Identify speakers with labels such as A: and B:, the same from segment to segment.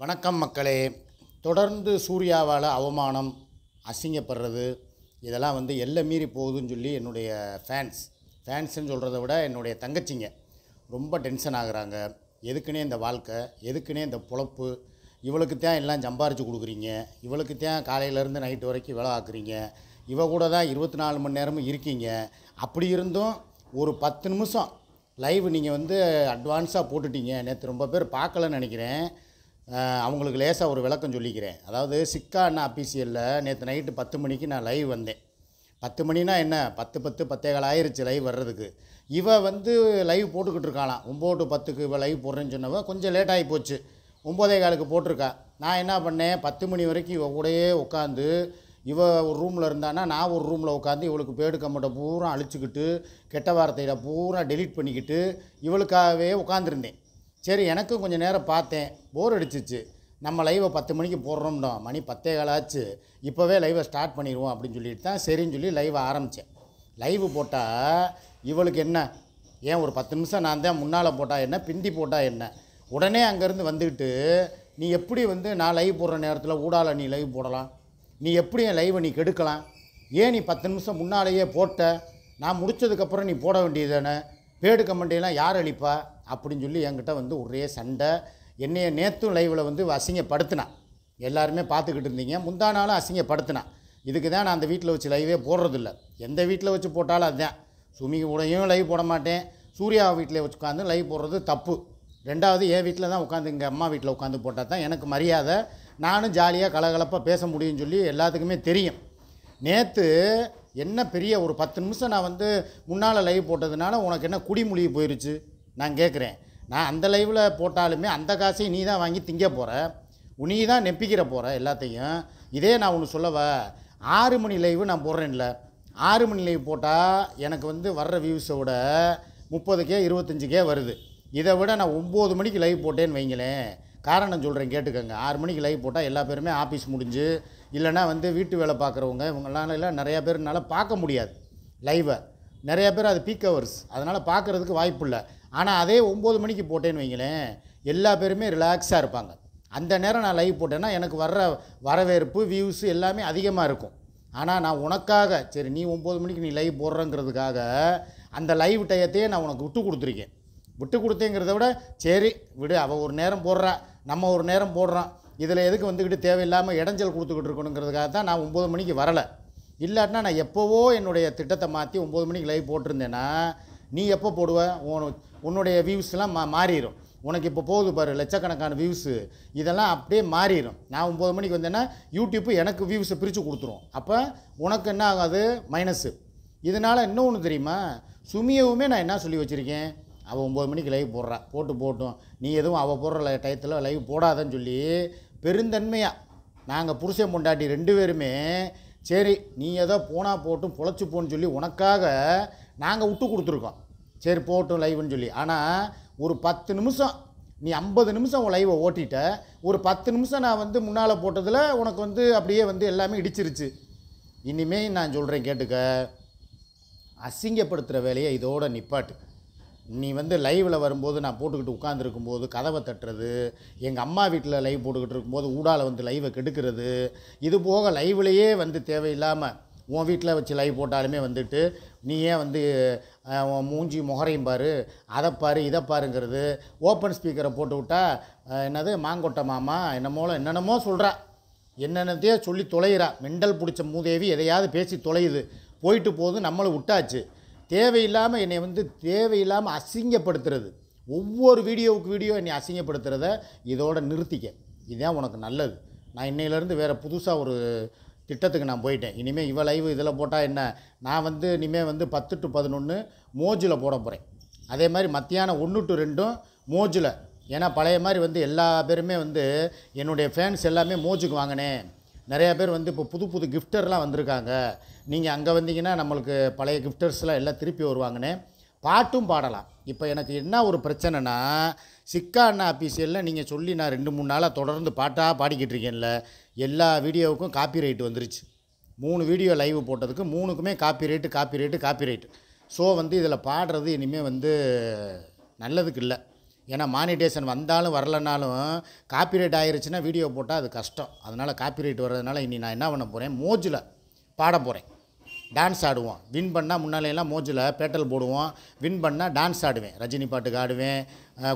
A: வணக்கம் மக்களே. தொடர்ந்து சூர்யாவால் அவமானம், அசிங்கப்படுறது இதெல்லாம் எல்லை மீறி போகுதுன்னு சொல்லி என்னுடைய ஃபேன்ஸ்ன்னு சொல்கிறத விட என்னுடைய தங்கச்சிங்க ரொம்ப டென்ஷன் ஆகுறாங்க. எதுக்குன்னே இந்த வாழ்க்கை, எதுக்குன்னே இந்த பொழப்பு, இவளுக்கு தான் எல்லாம் சம்பாரித்து கொடுக்குறீங்க, இவளுக்கு தான் காலையிலேருந்து நைட்டு வரைக்கும் வேலை ஆக்குறீங்க, இவ கூட தான் 24 மணி நேரமும் இருக்கீங்க. அப்படி இருந்தும் ஒரு 10 நிமிஷம் லைவ் நீங்கள் அட்வான்ஸாக போட்டுட்டீங்க. நேற்று ரொம்ப பேர் பார்க்கலன்னு நினைக்கிறேன். அவங்களுக்கு லேசாக ஒரு விளக்கம் சொல்லிக்கிறேன். அதாவது சிக்கா அண்ணா அஃபீஷியலில் நேற்று நைட்டு 10 மணிக்கு நான் லைவ் வந்தேன். 10 மணினா என்ன, 10 ஆயிடுச்சு லைவ் வர்றதுக்கு. இவ லைவ் போட்டுக்கிட்டு இருக்காளாம். 9 to 10க்கு இவ லைவ் போடுறேன்னு சொன்னவ கொஞ்சம் லேட் ஆகி போச்சு. 9:15க்கு போட்டிருக்கா. நான் என்ன பண்ணேன், 10 மணி வரைக்கும் இவ கூடயே உட்காந்து, இவ ஒரு ரூமில் இருந்தானா நான் ஒரு ரூமில் உட்காந்து இவளுக்கு பேடு கம்மட்டை பூரா அழிச்சிக்கிட்டு, கெட்ட வார்த்தையில் பூரா டெலீட் பண்ணிக்கிட்டு இவளுக்காகவே உட்காந்துருந்தேன். சரி, எனக்கும் கொஞ்சம் நேரம் பார்த்தேன், போர் அடிச்சிச்சு. நம்ம லைவை 10 மணிக்கு போடுறோம்னோம், மணி 10:15 ஆச்சு, இப்போவே லைவை ஸ்டார்ட் பண்ணிடுவோம் அப்படின்னு சொல்லிட்டு தான் சரின்னு சொல்லி லைவை ஆரம்பித்தேன். லைவு போட்டால் இவளுக்கு என்ன, ஏன் ஒரு 10 நிமிஷம் நான் தான் முன்னால் போட்டால் என்ன, பிந்தி போட்டால் என்ன, உடனே அங்கேருந்து வந்துக்கிட்டு நீ எப்படி நான் லைவ் போடுற நேரத்தில் ஊடால நீ லைவ் போடலாம், நீ எப்படி என் லைவை நீ கெடுக்கலாம், ஏன் நீ 10 நிமிஷம் முன்னாலேயே போட்ட, நான் முடித்ததுக்கப்புறம் நீ போட வேண்டியது தானே, பேடு கமெண்டையெல்லாம் யார் அளிப்பா அப்படின்னு சொல்லி என்கிட்ட ஒரே சண்டை. என்னைய நேற்றும் லைவில் அசிங்கப்படுத்தினான். எல்லாருமே பார்த்துக்கிட்டு இருந்தீங்க. முந்தா நாளும் அசிங்கப்படுத்தினான். இதுக்கு தான் நான் அந்த வீட்டில் வச்சு லைவே போடுறதில்ல. எந்த வீட்டில் வச்சு போட்டாலும் அதுதான். சுமி கூடயும் லைவ் போட மாட்டேன். சூர்யா வீட்டில் வச்சு உட்காந்து லைவ் போடுறது தப்பு. ரெண்டாவது என் வீட்டில் தான் உட்காந்து, எங்கள் அம்மா வீட்டில் உட்காந்து போட்டால் தான் எனக்கு மரியாதை, நானும் ஜாலியாக கலகலப்பாக பேச முடியும்னு சொல்லி எல்லாத்துக்குமே தெரியும். நேற்று என்ன பெரிய ஒரு 10 நிமிஷம் நான் முன்னால் லைவ் போட்டதுனால உனக்கு என்ன குடிமொழி போயிடுச்சு நான் கேட்குறேன். நான் அந்த லைவில் போட்டாலுமே அந்த காசையும் நீ தான் வாங்கி திங்க போகிற, நீ தான் நெப்பிக்கிற போகிற எல்லாத்தையும். இதே நான் ஒன்று சொல்லவா, 6 மணி லைவு நான் போடுறேன்ல, 6 மணி லைவ் போட்டால் எனக்கு வர்ற வியூஸை விட 30K 25K வருது. இதை விட நான் 9 மணிக்கு லைவ் போட்டேன்னு வைங்களேன், காரணம் சொல்கிறேன் கேட்டுக்கோங்க. 6 மணிக்கு லைவ் போட்டால் எல்லா பேருமே ஆஃபீஸ் முடிஞ்சு, இல்லைனா வீட்டு வேலை பார்க்குறவங்க இவங்களால நிறையா பேர்னால பார்க்க முடியாது லைவை. நிறையா பேர் அது பீக் ஹவர்ஸ், அதனால் பார்க்குறதுக்கு வாய்ப்பு இல்லை. ஆனால் அதே 9 மணிக்கு போட்டேன்னு வைங்களேன், எல்லா பேருமே ரிலாக்ஸாக இருப்பாங்க. அந்த நேரம் நான் லைவ் போட்டேன்னா எனக்கு வர்ற வரவேற்பு, வியூஸு எல்லாமே அதிகமாக இருக்கும். ஆனால் நான் உனக்காக, சரி நீ 9 மணிக்கு நீ லைவ் போடுறங்கிறதுக்காக அந்த லைவ் டயத்தையே நான் உனக்கு விட்டு கொடுத்துருக்கேன். விட்டு கொடுத்தேங்கிறத விட சரி விடு, அவள் ஒரு நேரம் போடுறா, நம்ம ஒரு நேரம் போடுறோம், இதில் எதுக்கு தேவையில்லாமல் இடைஞ்சல் கொடுத்துக்கிட்டு இருக்கணுங்கிறதுக்காக தான் நான் 9 மணிக்கு வரலை. இல்லாட்டினா நான் எப்போவோ என்னுடைய திட்டத்தை மாற்றி 9 மணிக்கு லைவ் போட்டிருந்தேன்னா நீ எப்போ போடுவ, உன்னுடைய வியூஸ்லாம் மாறிடும். உனக்கு இப்போ போகுது பாரு லட்சக்கணக்கான வியூஸு, இதெல்லாம் அப்படியே மாறிடும். நான் 9 மணிக்கு வந்தேன்னா யூடியூப்பு எனக்கு வியூஸை பிரித்து கொடுத்துரும். அப்போ உனக்கு என்ன ஆகாது, மைனஸு. இதனால் இன்னொன்று தெரியுமா, சுமியவுமே நான் என்ன சொல்லி வச்சுருக்கேன், அவள் 9 மணிக்கு லைவ் போடுறா, போட்டும், நீ எதுவும் அவள் போடுற டயத்தில் லைவ் போடாதன்னு சொல்லி பெருந்தன்மையாக நாங்கள் புருஷன் பொண்டாட்டி 2 பேருமே சரி நீ ஏதோ போனால் போட்டும் பொழைச்சி போன்னு சொல்லி உனக்காக நாங்கள் விட்டு கொடுத்துருக்கோம். சரி போட்டும் லைவ்னு சொல்லி. ஆனால் ஒரு 10 நிமிஷம் நீ 50 நிமிஷம் உன் லைவை ஓட்டிட்ட, ஒரு 10 நிமிஷம் நான் முன்னால் போட்டதில் உனக்கு அப்படியே எல்லாமே இடிச்சிருச்சு. இனிமேல் நான் சொல்கிறேன் கேட்டுக்க, அசிங்கப்படுத்துகிற வேலையை இதோட நிப்பாட்டு. நீ லைவில் வரும்போது நான் போட்டுக்கிட்டு உட்காந்துருக்கும்போது கதவை தட்டுறது, எங்கள் அம்மா வீட்டில் லைவ் போட்டுக்கிட்டு இருக்கும்போது ஊடால லைவை கெடுக்கிறது, இது போக லைவ்லையே தேவையில்லாமல் உன் வீட்டில் வச்சு லைவ் போட்டாலுமே நீ ஏன் உன் மூஞ்சி முகரையும் பாரு, அதை பாரு இதை பாருங்கிறது, ஓப்பன் ஸ்பீக்கரை போட்டு விட்டா என்னது மாங்கொட்டை மாமா என்னென்னமோ சொல்கிறா, என்னென்னத்தையோ சொல்லி தொலைகிறா. மெண்டல் பிடிச்ச மூதேவி எதையாவது பேசி தொலையுது, போயிட்டு போகுது, நம்மளை விட்டாச்சு. தேவையில்லாமல் என்னை தேவையில்லாமல் அசிங்கப்படுத்துறது, ஒவ்வொரு வீடியோ என்னை அசிங்கப்படுத்துகிறத இதோட நிறுத்திக்க. இதுதான் உனக்கு நல்லது. நான் இன்னையிலேருந்து வேறு புதுசாக ஒரு திட்டத்துக்கு நான் போயிட்டேன். இனிமேல் இவ லைவ் இதில் போட்டால் என்ன, நான் இனிமேல் 10 to 11 மோஜில் போட போகிறேன். அதே மாதிரி மத்தியானம் 1 to 2 மோஜில். ஏன்னா பழைய மாதிரி எல்லா பேருமே என்னுடைய ஃபேன்ஸ் எல்லாமே மோஜுக்கு வாங்கினேன். நிறையா பேர் இப்போ புது கிஃப்டர்லாம் வந்திருக்காங்க. நீங்கள் அங்கே வந்தீங்கன்னா நம்மளுக்கு பழைய கிஃப்டர்ஸ்லாம் எல்லாம் திருப்பி வருவாங்கன்னே. பாட்டும் பாடலாம். இப்போ எனக்கு என்ன ஒரு பிரச்சனைனா, சிக்கா அண்ணா அஃபீஷியலில் நீங்கள் சொல்லி நான் 2-3 நாளாக தொடர்ந்து பாட்டாக பாடிக்கிட்டு இருக்கேன்ல, எல்லா வீடியோவுக்கும் காப்பி ரைட் வந்துருச்சு. 3 வீடியோ லைவ் போட்டதுக்கு 3க்குமே காப்பி ரைட்டு. ஸோ இதில் பாடுறது இனிமேல் நல்லதுக்கு இல்லை. ஏன்னா மானிட்டேஷன் வந்தாலும் வரலனாலும் காப்பிரைட் ஆயிருச்சுன்னா வீடியோ போட்டால் அது கஷ்டம். அதனால் காப்பிரைட் வர்றதுனால இனி நான் என்ன பண்ண போகிறேன், மோஜில் பாட போகிறேன். டான்ஸ் ஆடுவோம். வின் பண்ணால் முன்னாலையெல்லாம் மோஜில் பேட்டல் போடுவோம். வின் பண்ணால் டான்ஸ் ஆடுவேன். ரஜினி பாட்டுக்கு ஆடுவேன்,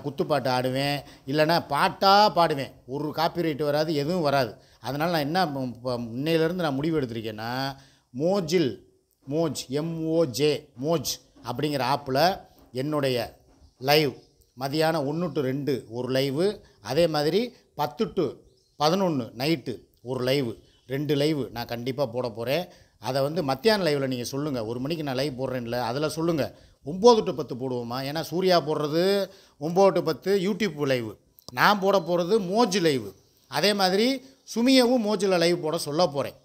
A: குத்துப்பாட்டு ஆடுவேன், இல்லைன்னா பாட்டாக பாடுவேன். ஒரு காப்பிரைட் வராது, எதுவும் வராது. அதனால் நான் என்ன இப்போ இன்னையிலேருந்து நான் முடிவு எடுத்திருக்கேன்னா, மோஜ் MOJ மோஜ் அப்படிங்கிற ஆப்பில் என்னுடைய லைவ் மதியானம் 1 to 2 ஒரு லைவு, அதே மாதிரி 10 to 11 நைட்டு ஒரு லைவு, 2 லைவு நான் கண்டிப்பாக போட போகிறேன். அதை வந்து மத்தியான லைவில் நீங்கள் சொல்லுங்கள். 1 மணிக்கு நான் லைவ் போடுறேன்ல, அதில் சொல்லுங்கள் 9 to 10 போடுவோமா. ஏன்னா சூர்யா போடுறது 9 to 10 யூடியூப் லைவு, நான் போட போகிறது மோஜ் லைவு. அதே மாதிரி சுமியவும் மோஜில் லைவ் போட சொல்ல போகிறேன்.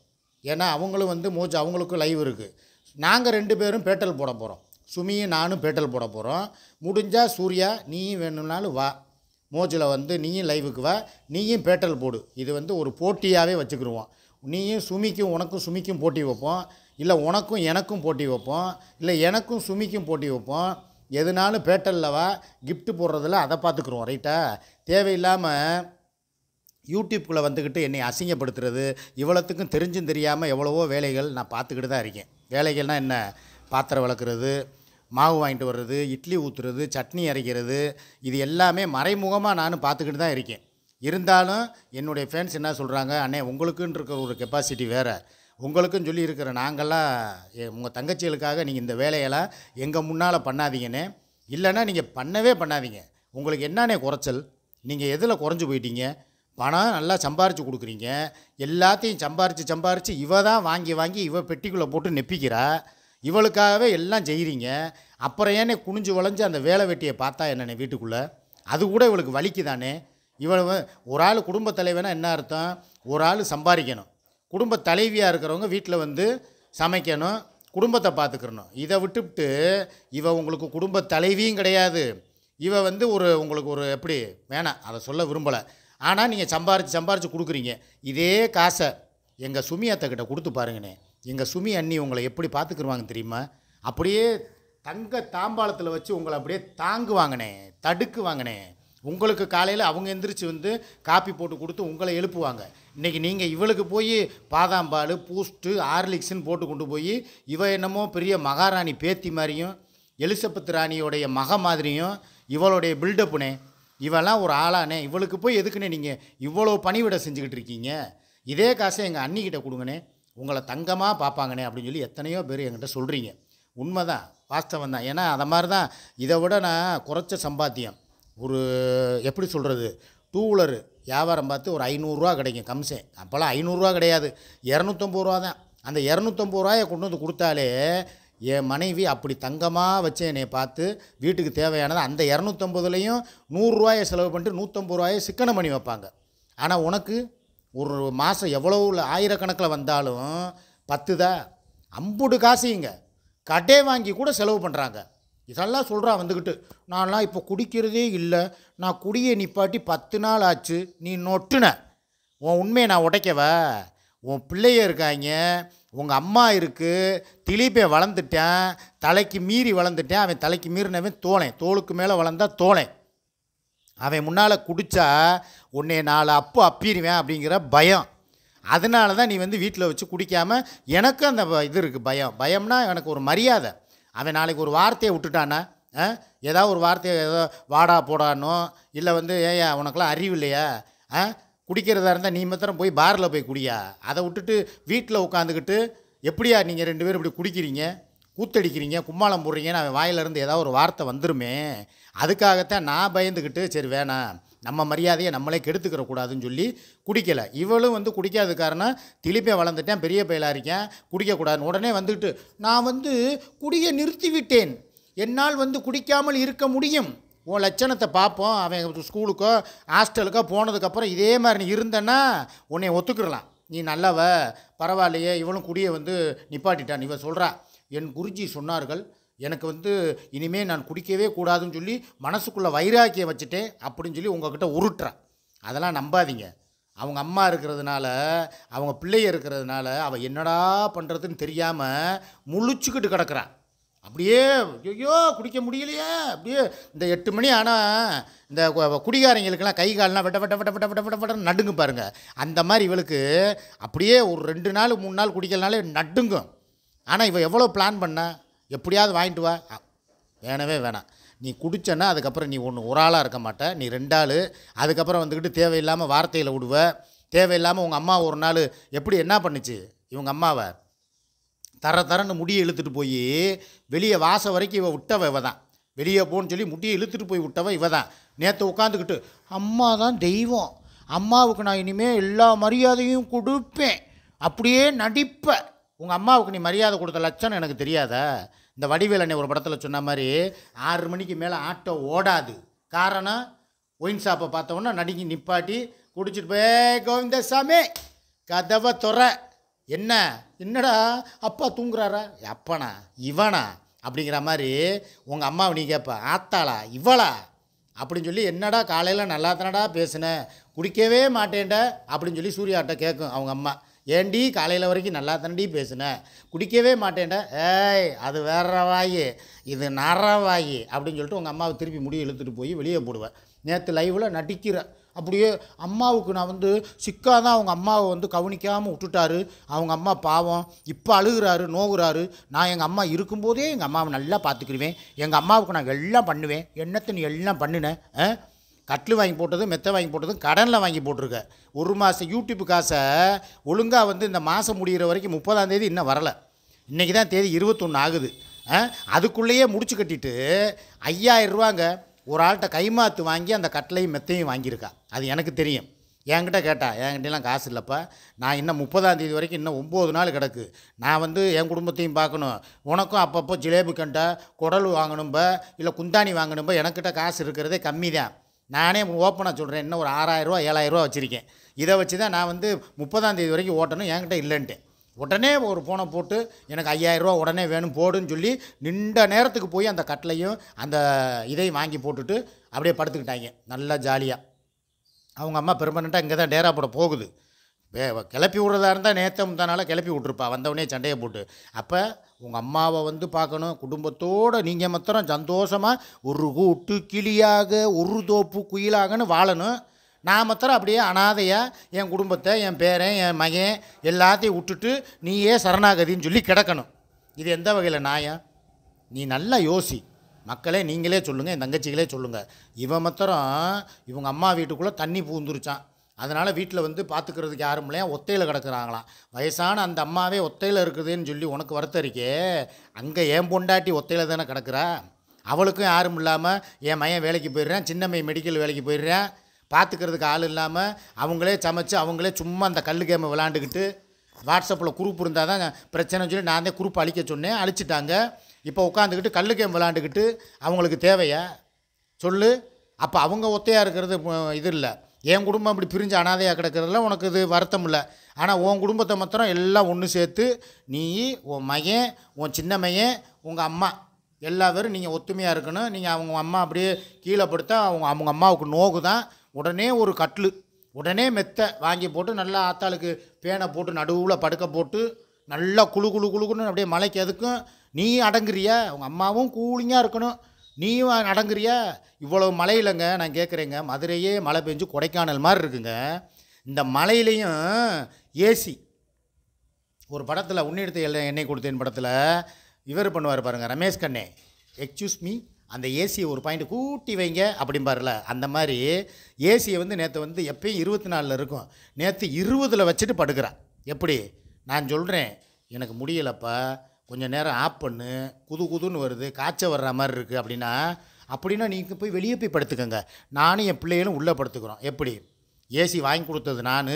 A: ஏன்னா அவங்களும் வந்து மோஜ் அவங்களுக்கும் லைவ் இருக்குது. நாங்கள் 2 பேரும் பேட்டல் போட போகிறோம். சுமியும் நானும் பேட்டல் போட போகிறோம். முடிஞ்சால் சூர்யா நீயும் வேணும்னாலும் வா, மோஜில் வந்து நீயும் லைவுக்கு வா, நீயும் பேட்டல் போடு. இது வந்து ஒரு போட்டியாகவே வச்சுக்கிடுவோம். நீயும் சுமிக்கும் உனக்கும் சுமிக்கும் போட்டி வைப்போம், இல்லை உனக்கும் எனக்கும் போட்டி வைப்போம், இல்லை எனக்கும் சுமிக்கும் போட்டி வைப்போம். எதுனாலும் பேட்டலில் வா, கிஃப்ட்டு போடுறதில்ல அதை பார்த்துக்குருவோம். ரைட்டா? தேவையில்லாமல் யூடியூப்குள்ளே வந்துக்கிட்டு என்னை அசிங்கப்படுத்துறது, இவ்வளோத்துக்கும் தெரிஞ்சும் தெரியாமல் எவ்வளவோ வேலைகள் நான் பார்த்துக்கிட்டு தான் இருக்கேன். வேலைகள்னால் என்ன, பாத்திரம் விளக்குறது, மாவு வாங்கிட்டு வர்றது, இட்லி ஊற்றுறது, சட்னி அரைக்கிறது, இது எல்லாமே மறைமுகமாக நானும் பார்த்துக்கிட்டு தான் இருக்கேன். இருந்தாலும் என்னுடைய ஃபேன்ஸ் என்ன சொல்கிறாங்க, அண்ணே உங்களுக்குன்னு இருக்கிற ஒரு கெப்பாசிட்டி வேறு, உங்களுக்குன்னு சொல்லி இருக்கிற நாங்கள்லாம் உங்கள் தங்கச்சிகளுக்காக நீங்கள் இந்த வேலையெல்லாம் எங்கள் முன்னால் பண்ணாதீங்கண்ணே, இல்லைன்னா நீங்கள் பண்ணவே பண்ணாதீங்க. உங்களுக்கு என்னண்ணே குறைச்சல், நீங்கள் எதில் குறைஞ்சி போயிட்டீங்க, பணம் நல்லா சம்பாரித்து கொடுக்குறீங்க, எல்லாத்தையும் சம்பாரித்து இவ தான் வாங்கி இவ பெட்டிக்குள்ளே போட்டு நெப்பிக்கிறா, இவளுக்காகவே எல்லாம் செய்கிறீங்க. அப்புறம் ஏன்னே குனிஞ்சு வளைஞ்சு அந்த வேலை வெட்டியை பார்த்தா என்னண்ணே வீட்டுக்குள்ளே, அது கூட இவளுக்கு வலிக்குதானே. இவள் ஒரு ஆள் குடும்ப தலைவனா என்ன அர்த்தம், ஒரு ஆள் சம்பாதிக்கணும், குடும்ப தலைவியாக இருக்கிறவங்க வீட்டில் வந்து சமைக்கணும், குடும்பத்தை பார்த்துக்கிறணும். இதை விட்டுவிட்டு இவ உங்களுக்கு குடும்ப தலைவியும் கிடையாது, இவ வந்து உங்களுக்கு ஒரு எப்படி வேணாம், அதை சொல்ல விரும்பலை. ஆனால் நீங்கள் சம்பாரித்து கொடுக்குறீங்க. இதே காசை எங்கள் சுமி அத்தைக்கிட்ட கொடுத்து பாருங்கண்ணே, எங்கள் சுமி அண்ணி உங்களை எப்படி பார்த்துக்குருவாங்க தெரியுமா. அப்படியே தங்க தாம்பாளத்தில் வச்சு உங்களை அப்படியே தாங்குவாங்கண்ணே, தடுக்குவாங்கண்ணே. உங்களுக்கு காலையில் அவங்க எந்திரிச்சு வந்து காப்பி போட்டு கொடுத்து உங்களை எழுப்புவாங்க. இன்றைக்கி நீங்கள் இவளுக்கு போய் பாதாம்பால், பூஸ்ட்டு, ஹார்லிக்ஸ்ன்னு போட்டு கொண்டு போய் இவ என்னமோ பெரிய மகாராணி பேத்தி மாதிரியும் எலிசபெத் ராணியோடைய மக மாதிரியும் இவளுடைய பில்டப்புனே. இவெல்லாம் ஒரு ஆளானே, இவளுக்கு போய் எதுக்குன்னே நீங்கள் இவ்வளோ பணிவிட செஞ்சுக்கிட்டு இருக்கீங்க. இதே காசை எங்கள் அண்ணிக்கிட்ட கொடுங்கண்ணே, உங்களை தங்கமாக பார்ப்பாங்கண்ணே அப்படின்னு சொல்லி எத்தனையோ பேர் என்கிட்ட சொல்கிறீங்க. உண்மை தான், வாஸ்தவம் தான். ஏன்னா அதை மாதிரி தான். இதை விட நான் குறைச்ச சம்பாத்தியம், ஒரு எப்படி சொல்கிறது, 2 வீலரு வியாபாரம் பார்த்து ஒரு 500 ரூபா கிடைக்கும் கம்சே. அப்போல்லாம் 500 ரூபா கிடையாது, 250 ரூபா தான். அந்த 250 ரூபாயை கொண்டு வந்து கொடுத்தாலே என் மனைவி அப்படி தங்கமாக வச்சு என்னை பார்த்து வீட்டுக்கு தேவையானது அந்த 250லையும் 100 ரூபாயை செலவு பண்ணிட்டு 150 ரூபாயை சிக்கனம் பண்ணி வைப்பாங்க. ஆனால் உனக்கு ஒரு மாதம் எவ்வளோ ஆயிரக்கணக்கில் வந்தாலும் 10 தான், 50 காசுங்க கடை வாங்கி கூட செலவு பண்ணுறாங்க. இதெல்லாம் சொல்கிறா வந்துக்கிட்டு, நான்லாம் இப்போ குடிக்கிறதே இல்லை, நான் குடியை நிப்பாட்டி 10 நாள் ஆச்சு, நீ நொட்டுன. உன் உண்மையை நான் உடைக்கவா, உன் பிள்ளைய இருக்காங்க, உங்கள் அம்மா இருக்குது, திலீப்பை வளர்ந்துட்டேன், தலைக்கு மீறி வளர்ந்துட்டேன். அவன் தலைக்கு மீறினவன் தோலுக்கு மேலே வளர்ந்தா தோளேன். அவன் முன்னால் குடித்தா உன்னை 4 அப்பு அப்பிடுவேன் அப்படிங்கிற பயம். அதனால தான் நீ வந்து வீட்டில் வச்சு குடிக்காமல், எனக்கு அந்த இது இருக்குது பயம்னா எனக்கு ஒரு மரியாதை. அவன் நாளைக்கு ஒரு வார்த்தையை விட்டுட்டானா, ஏதாவது ஒரு வார்த்தையை ஏதோ வாடா போடானோ, இல்லை வந்து ஏயா உனக்கெல்லாம் அறிவு இல்லையா, குடிக்கிறதா இருந்தால் நீ மாத்திரம் போய் பாரில் போய் குடியா, அதை விட்டுட்டு வீட்டில் உட்காந்துக்கிட்டு எப்படியா நீங்கள் 2 பேரும் இப்படி குடிக்கிறீங்க, கூத்தடிக்கிறீங்க, கும்மாளம் போடுறீங்கன்னு அவன் வாயிலிருந்து ஏதாவது ஒரு வார்த்தை வந்துருமே. அதுக்காகத்தான் நான் பயந்துக்கிட்டு சரி வேணாம், நம்ம மரியாதையை நம்மளே கெடுத்துக்கிற கூடாதுன்னு சொல்லி குடிக்கலை. இவளும் வந்து குடிக்காத காரணம், திலீப்பை வளர்ந்துட்டேன், பெரிய பயிலாக இருக்கேன், குடிக்கக்கூடாதுன்னு உடனே வந்துக்கிட்டு நான் வந்து குடியை நிறுத்தி விட்டேன், என்னால் வந்து குடிக்காமல் இருக்க முடியும். உன் லட்சணத்தை பார்ப்போம். அவன் ஸ்கூலுக்கோ ஹாஸ்டலுக்கோ போனதுக்கப்புறம் இதே மாதிரி நீ இருந்தேன்னா உன்னை ஒத்துக்கிடலாம், நீ நல்லவ பரவாயில்லையே, இவளும் குடியை வந்து நிப்பாட்டிட்டான். இவன் சொல்கிறா, என் குருஜி சொன்னார்கள், எனக்கு வந்து இனிமேல் நான் குடிக்கவே கூடாதுன்னு சொல்லி மனசுக்குள்ளே வைராக்கியம் வச்சுட்டேன் அப்படின்னு சொல்லி உங்கள்கிட்ட உருட்டுறான். அதெல்லாம் நம்பாதீங்க. அவங்க அம்மா இருக்கிறதுனால, அவங்க பிள்ளைய இருக்கிறதுனால அவள் என்னடா பண்ணுறதுன்னு தெரியாமல் முழிச்சுக்கிட்டு கிடக்கிறான். அப்படியே ஐயோ குடிக்க முடியலையே, அப்படியே இந்த 8 மணி ஆனால் இந்த குடிகாரங்களுக்கெல்லாம் கை கால்லாம் வெட்ட வெட்ட வெட்ட வெட்ட வெட்ட வெட்ட வெட்டன்னு நடுங்கு பாருங்கள். அந்த மாதிரி இவளுக்கு அப்படியே ஒரு 2 நாள் 3 நாள் குடிக்கலனாலே நடுங்கும். ஆனால் இவள் எவ்வளோ பிளான் பண்ண, எப்படியாவது வாங்கிட்டு வா, வேணவே வேணாம், நீ குடிச்சன்னா அதுக்கப்புறம் நீ ஒரு ஆளாக இருக்க மாட்ட, நீ 2 ஆள். அதுக்கப்புறம் வந்துக்கிட்டு தேவையில்லாமல் வார்த்தையில் விடுவ, தேவையில்லாமல் உங்கள் அம்மா ஒரு நாள் எப்படி என்ன பண்ணுச்சு இவங்க அம்மாவை தரன்னு முடியை இழுத்துட்டு போய் வெளியே வாசல் வரைக்கும் இவ விட்டவ இவ தான். வெளியே போன்னு சொல்லி முடியை இழுத்துட்டு போய் விட்டவ இவ தான். நேற்று உட்காந்துக்கிட்டு அம்மா தான் தெய்வம், அம்மாவுக்கு நான் இனிமேல் எல்லா மரியாதையும் கொடுப்பேன், அப்படியே நடிப்பேன். உங்கள் அம்மாவுக்கு நீ மரியாதை கொடுத்த லட்சணம் எனக்கு தெரியாதா? இந்த வடிவேலனை ஒரு படத்தில் சொன்ன மாதிரி 6 மணிக்கு மேலே ஆட்டோ ஓடாது. காரணம் ஒயின் ஷாப்பை பார்த்தோன்னா நடுங்கி நிப்பாட்டி குடிச்சிட்டு போய் கோவிந்தசாமி கதவை துற, என்னடா அப்பா தூங்குறாரா, அப்பனா இவனா அப்படிங்கிற மாதிரி உங்கள் அம்மாவை நீ கேட்ப, ஆத்தாளா இவளா அப்படின்னு சொல்லி, என்னடா காலையில் நல்லா தானடா பேசுனேன், குடிக்கவே மாட்டேன்டா அப்படின்னு சொல்லி சூர்யாட்ட கேட்கும் அவங்க அம்மா. ஏண்டி காலையில் வரைக்கும் நல்லா தானடி பேசுனேன், குடிக்கவே மாட்டேன்டா, ஏய் அது வேற வாயி இது நரவாயி அப்படின்னு சொல்லிட்டு உங்கள் அம்மாவை திருப்பி முடியை இழுத்துட்டு போய் வெளியே போடுவேன். நேற்று லைவில் நடிக்கிற அப்படியே அம்மாவுக்கு நான் வந்து சிக்காதான் அவங்க அம்மாவை வந்து கவனிக்காமல் விட்டுட்டாரு, அவங்க அம்மா பாவம் இப்போ அழுகிறாரு நோகுறாரு, நான் எங்கள் அம்மா இருக்கும்போதே எங்கள் அம்மாவை நல்லா பார்த்துக்கிடுவேன், எங்கள் அம்மாவுக்கு நான் எல்லாம் பண்ணுவேன், என்னத்தை நீ எல்லாம் பண்ணினேன், கட்டில் வாங்கி போட்டது மெத்தை வாங்கி போட்டது கடனில் வாங்கி போட்டிருக்க, 1 மாதம் யூடியூப் காசை ஒழுங்காக வந்து இந்த மாதம் முடிகிற வரைக்கும் 30ஆம் தேதி இன்னும் வரலை, இன்றைக்கி தான் தேதி 21 ஆகுது, அதுக்குள்ளேயே முடிச்சு கட்டிட்டு 5000 ரூபாங்க ஒரு ஆள்கிட்ட கைமாத்து வாங்கி அந்த கட்டளையும் மெத்தையும் வாங்கியிருக்கா. அது எனக்கு தெரியும். என்கிட்ட கேட்டா, என்கிட்டலாம் காசு இல்லைப்பா, நான் இன்னும் 30ஆம் தேதி வரைக்கும் இன்னும் 9 நாள் கிடக்கு, நான் வந்து என் குடும்பத்தையும் பார்க்கணும், உனக்கும் அப்பப்போ ஜிலேபி கண்டா குடல் வாங்கணும்ப இல்லை குந்தாணி வாங்கணும்ப, எனக்கிட்ட காசு இருக்கிறதே கம்மி தான், நானே ஓப்பனாக சொல்கிறேன், இன்னும் ஒரு 6000 ரூபா 7000 ரூபா வச்சுருக்கேன், இதை வச்சு தான் நான் வந்து 30ஆம் தேதி வரைக்கும் ஓட்டணும், என்கிட்ட இல்லைன்ட்டு உடனே ஒரு ஃபோனை போட்டு எனக்கு 5000 ரூபா உடனே வேணும் போடுன்னு சொல்லி நின்ற நேரத்துக்கு போய் அந்த கட்டளையும் அந்த இதையும் வாங்கி போட்டுட்டு அப்படியே படுத்துக்கிட்டாங்க நல்லா ஜாலியாக. அவங்க அம்மா பெர்மனெண்ட்டாக இங்கே தான் டேரா போட போகுது, கிளப்பி விட்றதா இருந்தால் நேத்தம்தானால கிளப்பி விட்ருப்பா வந்தவொடனே சண்டையை போட்டு. அப்போ உங்கள் அம்மாவை வந்து பார்க்கணும், குடும்பத்தோடு நீங்கள் மாத்திரம் சந்தோஷமாக ஒரு கூட்டு கிளியாக ஒரு தோப்பு குயிலாகன்னு வாழணும், நான் மாத்திரம் அப்படியே அனாதையாக என் குடும்பத்தை என் பேரன் என் மகன் எல்லாத்தையும் விட்டுட்டு நீயே சரணாகதின்னு சொல்லி கிடக்கணும். இது எந்த வகையில் நியாயம்? நீ நல்லா யோசி மக்களே, நீங்களே சொல்லுங்கள், என் தங்கச்சிகளே சொல்லுங்கள். இவன் மாத்திரம் இவங்க அம்மா வீட்டுக்குள்ளே தண்ணி பூந்துருச்சான், அதனால் வீட்டில் வந்து பார்த்துக்கிறதுக்கு யாரும் இல்லையா, ஒத்தையில் கிடக்குறாங்களாம். வயசான அந்த அம்மாவே ஒத்தையில் இருக்குதுன்னு சொல்லி உனக்கு வருத்தறிக்கே, அங்கே என் பொண்டாட்டி ஒத்தையில் தானே கிடக்குறா, அவளுக்கும் யாரும் இல்லாமல் என் மையன் வேலைக்கு போயிடுறேன், சின்ன மையன் மெடிக்கல் வேலைக்கு போயிடுறேன், பார்த்துக்கிறதுக்கு ஆள் இல்லாமல் அவங்களே சமைச்சு அவங்களே சும்மா அந்த கல் கேமை விளாண்டுக்கிட்டு வாட்ஸ்அப்பில் குரூப் இருந்தால் தான் பிரச்சனைன்னு சொல்லி நான் தான் குரூப் அழிக்க சொன்னேன், அழிச்சிட்டாங்க. இப்போ உட்காந்துக்கிட்டு கல் கேம் விளாண்டுக்கிட்டு அவங்களுக்கு தேவையா சொல்லு? அப்போ அவங்க ஒத்தையாக இருக்கிறது இது இல்லை, என் குடும்பம் இப்படி பிரிஞ்சு அனாதையாக கிடக்கிறதுல உனக்கு இது வருத்தம் இல்லை. ஆனால் உன் குடும்பத்தை மாத்திரம் எல்லாம் ஒன்று சேர்த்து நீ உன் மகன் உன் சின்ன மகன் உங்கள் அம்மா எல்லா பேரும் நீங்கள் ஒத்துமையாக இருக்கணும். நீங்கள் அவங்க அம்மா அப்படியே கீழே படுத்தா அவங்க அம்மாவுக்கு நோகு தான். உடனே ஒரு கட்லு உடனே மெத்தை வாங்கி போட்டு நல்லா ஆத்தாளுக்கு பேனை போட்டு நடுவில் படுக்க போட்டு நல்லா குழு குழு குழுக்குன்னு அப்படியே மலைக்கு எதுக்கும் நீ அடங்குறியா? உங்கள் அம்மாவும் கூலிங்காக இருக்கணும், நீயும் அடங்குறியா? இவ்வளோ மழையிலங்க நான் கேட்குறேங்க, மதுரையே மழை பெஞ்சு கொடைக்கானல் மாதிரி இருக்குங்க, இந்த மலையிலையும் ஏசி. ஒரு படத்தில் உன்னிடத்தை எண்ணெய் கொடுத்தேன் படத்தில் இவர் பண்ணுவார் பாருங்கள் ரமேஷ் கண்ணே, எக்ஸ்கியூஸ் மீ அந்த ஏசியை ஒரு பாயிண்ட் கூட்டி வைங்க அப்படிம்பார்ல, அந்த மாதிரி ஏசியை வந்து நேற்று வந்து எப்பயும் 24 இருக்கும், நேற்று 20 வச்சுட்டு படுக்கிறான். எப்படி நான் சொல்கிறேன், எனக்கு முடியலப்பா கொஞ்சம் நேரம் ஆஃப் பண்ணு, குதுன்னு வருது, காய்ச்சல் வர்ற மாதிரி இருக்குது அப்படின்னா நீங்கள் போய் வெளியே போய் படுத்துக்கோங்க, நானும் என் பிள்ளைகளும் உள்ளே படுத்துக்கிறோம். எப்படி ஏசி வாங்கி கொடுத்தது நான்,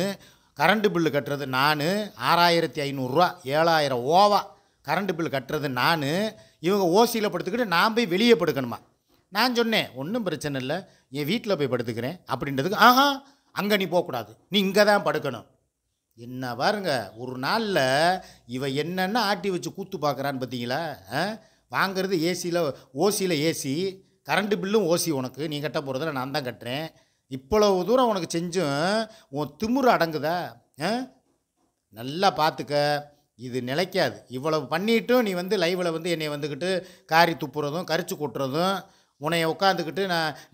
A: கரண்ட்டு பில்லு கட்டுறது நான், 6500 ரூபா 7000 ஓவா கரண்ட்டு பில்லு கட்டுறது நான், இவங்க ஓசியில் படுத்துக்கிட்டு நான் போய் வெளியே படுக்கணுமா? நான் சொன்னேன் ஒன்றும் பிரச்சனை இல்லை, என் வீட்டில் போய் படுத்துக்கிறேன் அப்படின்றதுக்கு ஆஹா அங்கே நீ போகக்கூடாது, நீ இங்கே தான் படுக்கணும். என்ன பாருங்க, ஒரு நாளில் இவ என்னென்ன ஆட்டி வச்சு கூத்து பார்க்குறான்னு பார்த்தீங்களா? வாங்கிறது ஓசியில் ஏசி, கரண்ட்டு பில்லும் ஓசி, உனக்கு நீ கட்ட போகிறதில்ல நான் தான் கட்டுறேன், இவ்வளவு தூரம் உனக்கு செஞ்சும் உன் திமுரு அடங்குதா? நல்லா பார்த்துக்க, இது நிலைக்காது. இவ்வளவு பண்ணிட்டும் நீ வந்து லைவில் வந்து என்னை வந்துக்கிட்டு காரி துப்புறதும் கரிச்சு கொட்டுறதும் உன்னைய உட்காந்துக்கிட்டு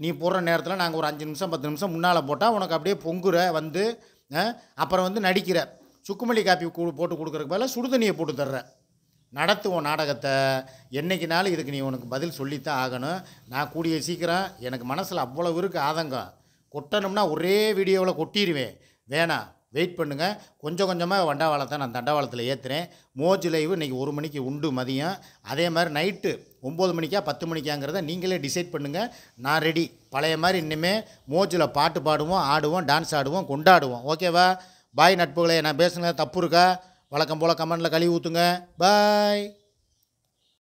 A: நீ போடுற நேரத்தில் நாங்கள் ஒரு 5 நிமிஷம் 10 நிமிஷம் முன்னால் போட்டால் உனக்கு அப்படியே பொங்குற வந்து அப்புறம் வந்து நடிக்கிற. சுக்குமல்லி காப்பி போட்டு கொடுக்குறதுக்கு பதிலாக சுடுதண்ணியை போட்டு தர்ற. நடத்துவோம் நாடகத்தை. என்றைக்குனாலும் இதுக்கு நீ உனக்கு பதில் சொல்லித்தான் ஆகணும். நான் கூடிய சீக்கிரம் எனக்கு மனசில் அவ்வளவு இருக்குது ஆதங்கம். கொட்டணும்னா ஒரே வீடியோவில் கொட்டிடுவேன். வேணாம், வெயிட் பண்ணுங்கள். கொஞ்சம் கொஞ்சமாக வண்டாவாளத்தை நான் தண்டவாளத்தில் ஏற்றுறேன். மோஜ் லைவ் இன்றைக்கி 1 மணிக்கு உண்டு மதியம். அதே மாதிரி நைட்டு 9 மணிக்கா 10 மணிக்காங்கிறத நீங்களே டிசைட் பண்ணுங்கள். நான் ரெடி. பழைய மாதிரி இனிமேல் மோஜில் பாட்டு பாடுவோம், ஆடுவோம், டான்ஸ் ஆடுவோம், கொண்டாடுவோம். ஓகேவா? பாய் நட்புகளே. நான் பேசுனது தப்பு இருக்கா? வழக்கம் போல் கமெண்டில் கழுவி ஊற்றுங்க. பாய்.